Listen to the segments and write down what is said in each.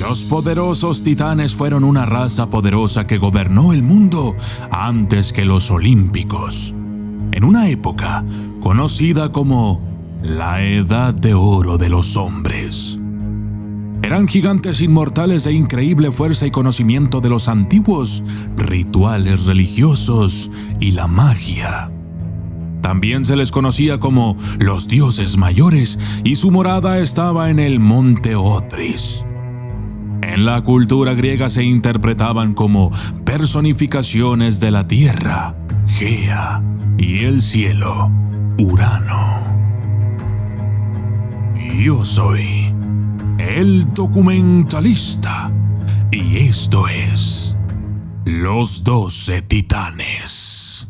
Los poderosos titanes fueron una raza poderosa que gobernó el mundo antes que los olímpicos, en una época conocida como la Edad de Oro de los hombres. Eran gigantes inmortales de increíble fuerza y conocimiento de los antiguos rituales religiosos y la magia. También se les conocía como los dioses mayores y su morada estaba en el monte Otris. En la cultura griega se interpretaban como personificaciones de la tierra, Gea, y el cielo, Urano. Yo soy el documentalista y esto es Los 12 Titanes.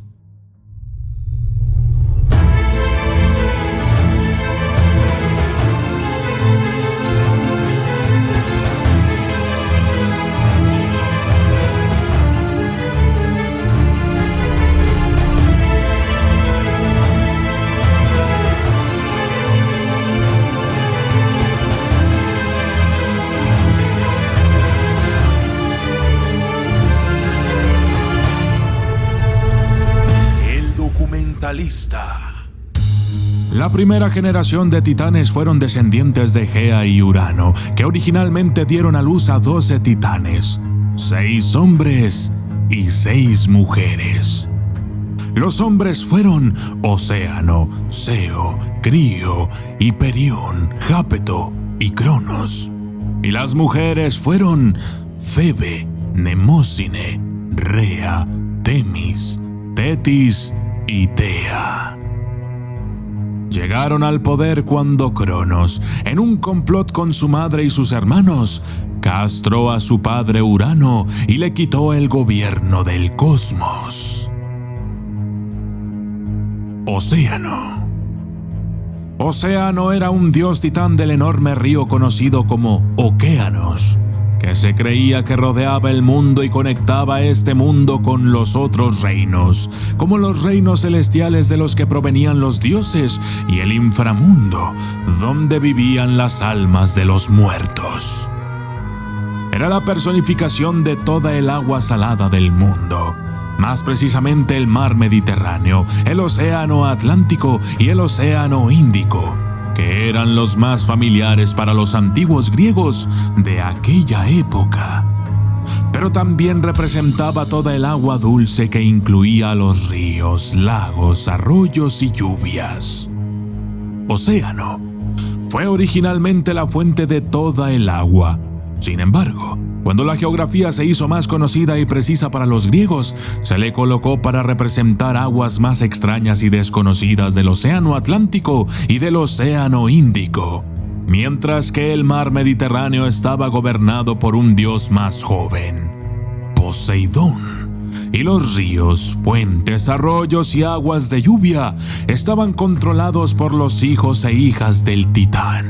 La primera generación de titanes fueron descendientes de Gea y Urano, que originalmente dieron a luz a 12 titanes, 6 hombres y 6 mujeres. Los hombres fueron Océano, Seo, Crío, Hiperión, Jápeto y Cronos. Y las mujeres fueron Febe, Nemósine, Rea, Temis, Tetis y Tea. Llegaron al poder cuando Cronos, en un complot con su madre y sus hermanos, castró a su padre Urano y le quitó el gobierno del cosmos. Océano. Océano era un dios titán del enorme río conocido como Okeanos, que se creía que rodeaba el mundo y conectaba este mundo con los otros reinos, como los reinos celestiales de los que provenían los dioses y el inframundo, donde vivían las almas de los muertos. Era la personificación de toda el agua salada del mundo, más precisamente el mar Mediterráneo, el océano Atlántico y el océano Índico, que eran los más familiares para los antiguos griegos de aquella época. Pero también representaba toda el agua dulce que incluía los ríos, lagos, arroyos y lluvias. Océano fue originalmente la fuente de toda el agua. Sin embargo, cuando la geografía se hizo más conocida y precisa para los griegos, se le colocó para representar aguas más extrañas y desconocidas del océano Atlántico y del océano Índico, mientras que el mar Mediterráneo estaba gobernado por un dios más joven, Poseidón, y los ríos, fuentes, arroyos y aguas de lluvia estaban controlados por los hijos e hijas del titán.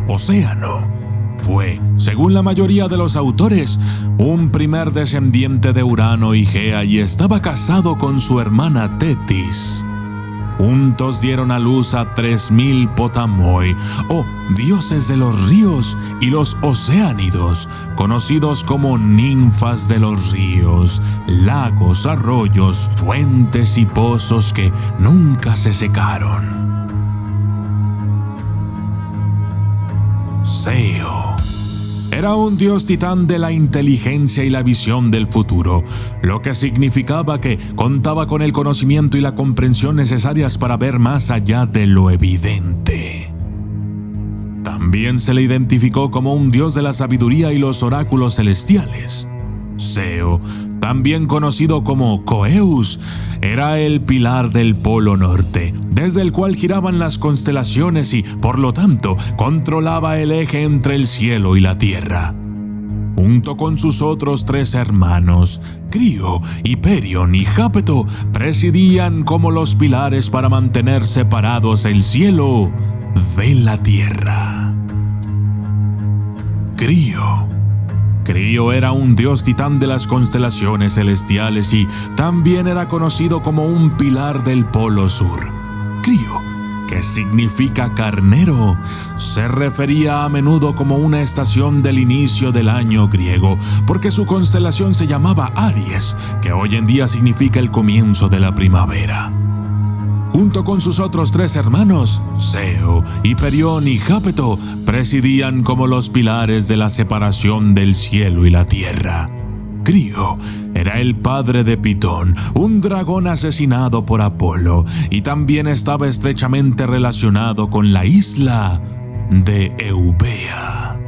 Océano fue, según la mayoría de los autores, un primer descendiente de Urano y Gea y estaba casado con su hermana Tetis. Juntos dieron a luz a 3000 Potamoi, o dioses de los ríos, y los oceánidos, conocidos como ninfas de los ríos, lagos, arroyos, fuentes y pozos que nunca se secaron. Seo era un dios titán de la inteligencia y la visión del futuro, lo que significaba que contaba con el conocimiento y la comprensión necesarias para ver más allá de lo evidente. También se le identificó como un dios de la sabiduría y los oráculos celestiales. Seo, también conocido como Coeus, era el pilar del Polo Norte, desde el cual giraban las constelaciones y, por lo tanto, controlaba el eje entre el cielo y la tierra. Junto con sus otros 3 hermanos, Crío, Hiperión y Jápeto, presidían como los pilares para mantener separados el cielo de la tierra. Crío era un dios titán de las constelaciones celestiales y también era conocido como un pilar del Polo Sur. Crío que significa carnero, se refería a menudo como una estación del inicio del año griego, porque su constelación se llamaba Aries, que hoy en día significa el comienzo de la primavera. Junto con sus otros 3 hermanos, Zeo, Hiperión y Jápeto, presidían como los pilares de la separación del cielo y la tierra. Crio era el padre de Pitón, un dragón asesinado por Apolo, y también estaba estrechamente relacionado con la isla de Eubea.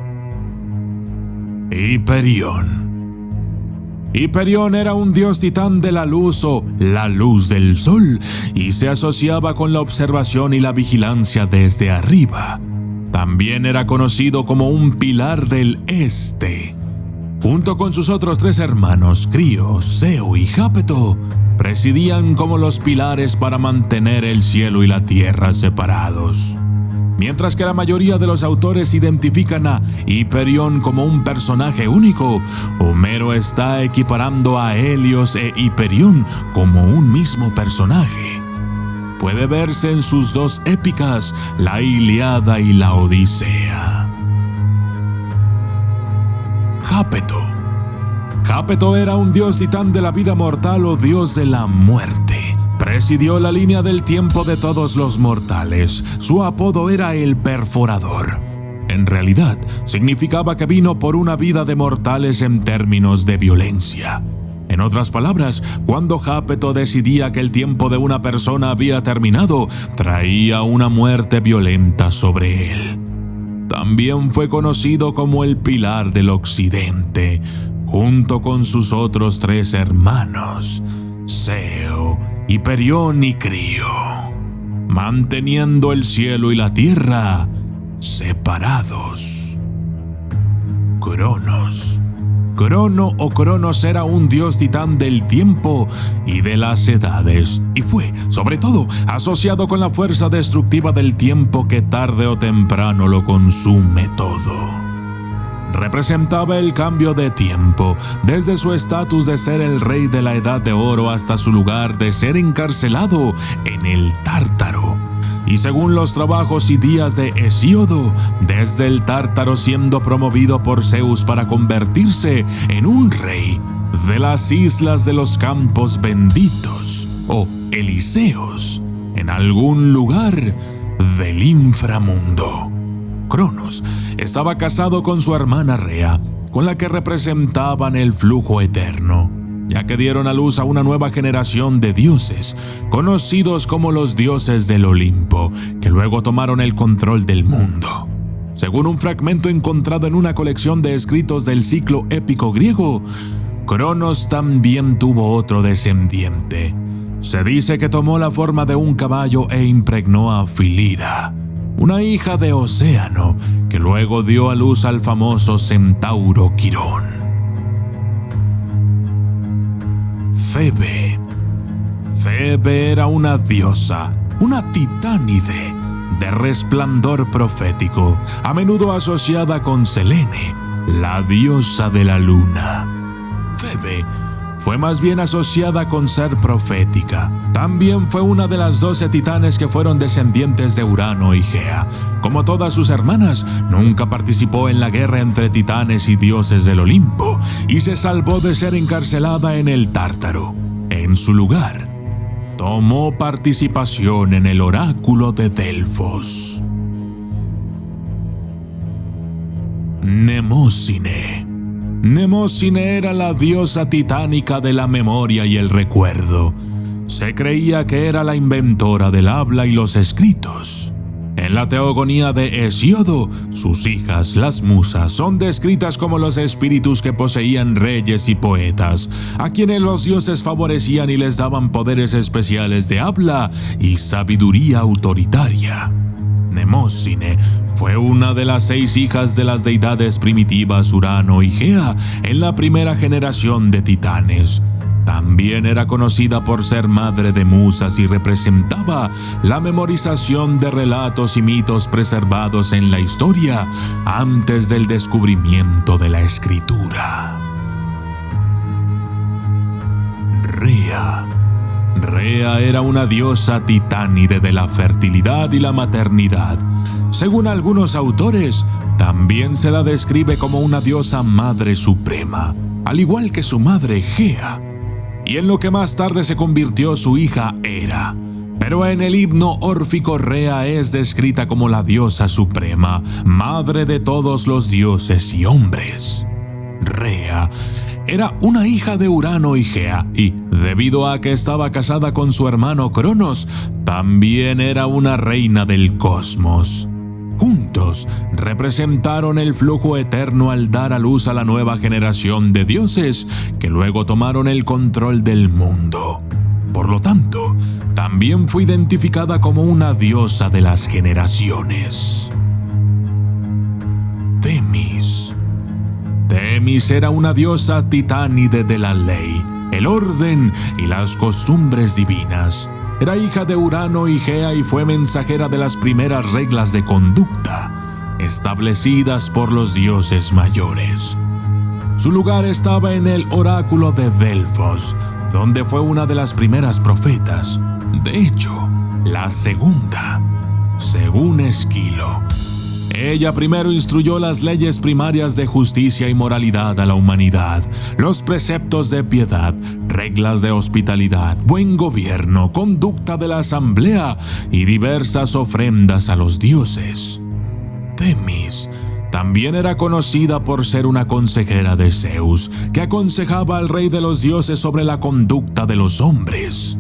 Hiperión era un dios titán de la luz o la luz del sol, y se asociaba con la observación y la vigilancia desde arriba. También era conocido como un pilar del este. Junto con sus otros 3 hermanos, Crio, Zeo y Jápeto, presidían como los pilares para mantener el cielo y la tierra separados. Mientras que la mayoría de los autores identifican a Hiperión como un personaje único, Homero está equiparando a Helios e Hiperión como un mismo personaje. Puede verse en sus 2 épicas, la Ilíada y la Odisea. Jápeto era un dios titán de la vida mortal o dios de la muerte. Presidió la línea del tiempo de todos los mortales. Su apodo era el Perforador. En realidad, significaba que vino por una vida de mortales en términos de violencia. En otras palabras, cuando Jápeto decidía que el tiempo de una persona había terminado, traía una muerte violenta sobre él. También fue conocido como el Pilar del Occidente, junto con sus otros 3 hermanos, Zeo, Hiperión y Crio, manteniendo el cielo y la tierra separados. Crono o Cronos era un dios titán del tiempo y de las edades, y fue, sobre todo, asociado con la fuerza destructiva del tiempo que tarde o temprano lo consume todo. Representaba el cambio de tiempo, desde su estatus de ser el rey de la Edad de Oro hasta su lugar de ser encarcelado en el Tártaro. Y según los trabajos y días de Hesíodo, desde el Tártaro siendo promovido por Zeus para convertirse en un rey de las islas de los campos benditos, o Elíseos, en algún lugar del inframundo. Cronos estaba casado con su hermana Rea, con la que representaban el flujo eterno, ya que dieron a luz a una nueva generación de dioses, conocidos como los dioses del Olimpo, que luego tomaron el control del mundo. Según un fragmento encontrado en una colección de escritos del ciclo épico griego, Cronos también tuvo otro descendiente. Se dice que tomó la forma de un caballo e impregnó a Filira, una hija de Océano, que luego dio a luz al famoso centauro Quirón. Febe era una diosa, una titánide de resplandor profético, a menudo asociada con Selene, la diosa de la luna. Febe fue más bien asociada con ser profética. También fue una de las 12 titanes que fueron descendientes de Urano y Gea. Como todas sus hermanas, nunca participó en la guerra entre titanes y dioses del Olimpo, y se salvó de ser encarcelada en el Tártaro. En su lugar, tomó participación en el oráculo de Delfos. Mnemósine era la diosa titánica de la memoria y el recuerdo. Se creía que era la inventora del habla y los escritos. En la teogonía de Hesíodo, sus hijas, las musas, son descritas como los espíritus que poseían reyes y poetas, a quienes los dioses favorecían y les daban poderes especiales de habla y sabiduría autoritaria. Mnemósine fue una de las 6 hijas de las deidades primitivas Urano y Gea en la primera generación de titanes. También era conocida por ser madre de musas y representaba la memorización de relatos y mitos preservados en la historia antes del descubrimiento de la escritura. Rea era una diosa titánide de la fertilidad y la maternidad. Según algunos autores, también se la describe como una diosa madre suprema, al igual que su madre Gea, y en lo que más tarde se convirtió su hija Hera. Pero en el himno órfico Rea es descrita como la diosa suprema, madre de todos los dioses y hombres. Rea era una hija de Urano y Gea, y debido a que estaba casada con su hermano Cronos, también era una reina del cosmos. Juntos representaron el flujo eterno al dar a luz a la nueva generación de dioses que luego tomaron el control del mundo. Por lo tanto, también fue identificada como una diosa de las generaciones. Temis. Temis era una diosa titánide de la ley, el orden y las costumbres divinas. Era hija de Urano y Gea y fue mensajera de las primeras reglas de conducta establecidas por los dioses mayores. Su lugar estaba en el oráculo de Delfos, donde fue una de las primeras profetas. De hecho, la segunda, según Esquilo. Ella primero instruyó las leyes primarias de justicia y moralidad a la humanidad, los preceptos de piedad, reglas de hospitalidad, buen gobierno, conducta de la asamblea y diversas ofrendas a los dioses. Temis también era conocida por ser una consejera de Zeus, que aconsejaba al rey de los dioses sobre la conducta de los hombres.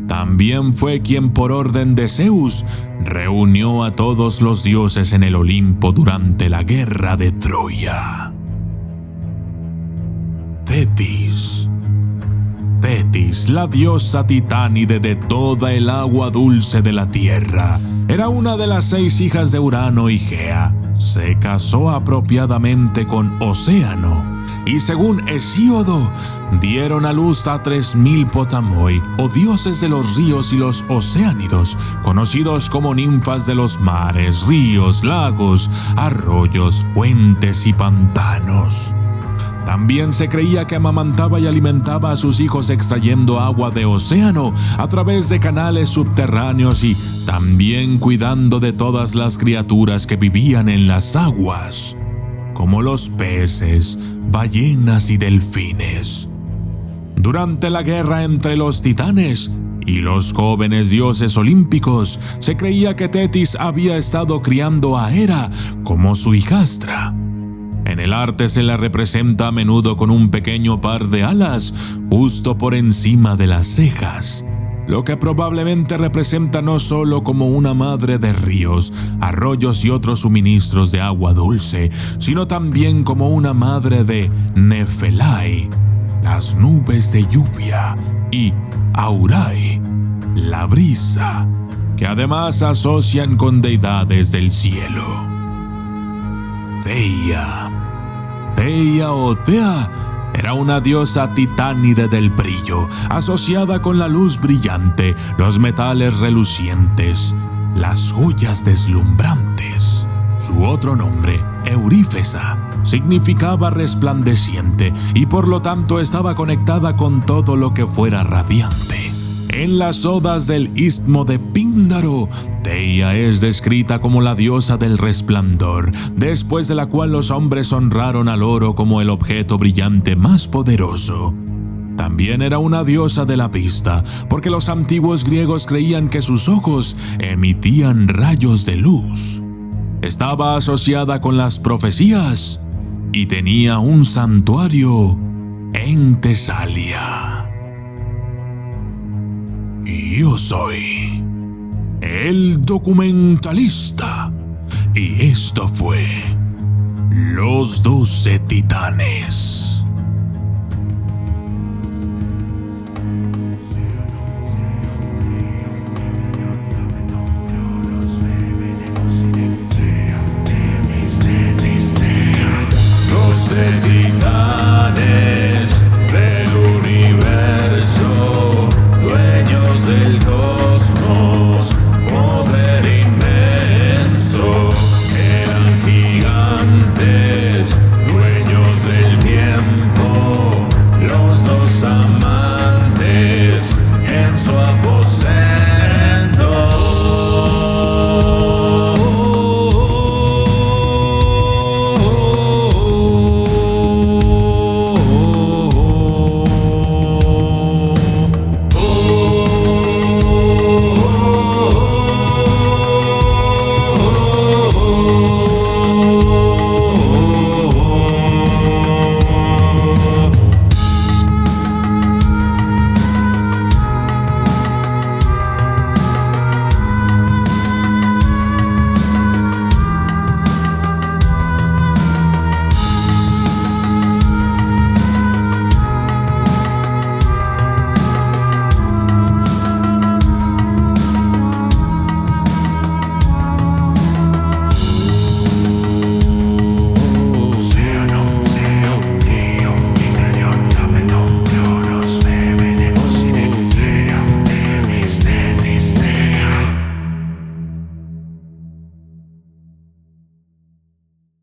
También fue quien, por orden de Zeus, reunió a todos los dioses en el Olimpo durante la guerra de Troya. Tetis. Tetis, la diosa titánide de toda el agua dulce de la tierra, era una de las 6 hijas de Urano y Gea. Se casó apropiadamente con Océano, y según Hesíodo, dieron a luz a 3000 potamoi, o dioses de los ríos y los oceánidos, conocidos como ninfas de los mares, ríos, lagos, arroyos, fuentes y pantanos. También se creía que amamantaba y alimentaba a sus hijos extrayendo agua de océano a través de canales subterráneos y también cuidando de todas las criaturas que vivían en las aguas, como los peces, ballenas y delfines. Durante la guerra entre los titanes y los jóvenes dioses olímpicos, se creía que Tetis había estado criando a Hera como su hijastra. En el arte se la representa a menudo con un pequeño par de alas justo por encima de las cejas, lo que probablemente representa no solo como una madre de ríos, arroyos y otros suministros de agua dulce, sino también como una madre de Nefelai, las nubes de lluvia, y Aurai, la brisa, que además asocian con deidades del cielo. Theia o Thea era una diosa titánide del brillo, asociada con la luz brillante, los metales relucientes, las joyas deslumbrantes. Su otro nombre, Eurífesa, significaba resplandeciente y por lo tanto estaba conectada con todo lo que fuera radiante. En las odas del istmo de Píndaro, Theia es descrita como la diosa del resplandor, después de la cual los hombres honraron al oro como el objeto brillante más poderoso. También era una diosa de la vista, porque los antiguos griegos creían que sus ojos emitían rayos de luz. Estaba asociada con las profecías y tenía un santuario en Tesalia. Yo soy el documentalista y esto fue Los 12 Titanes. Los 12 Titanes.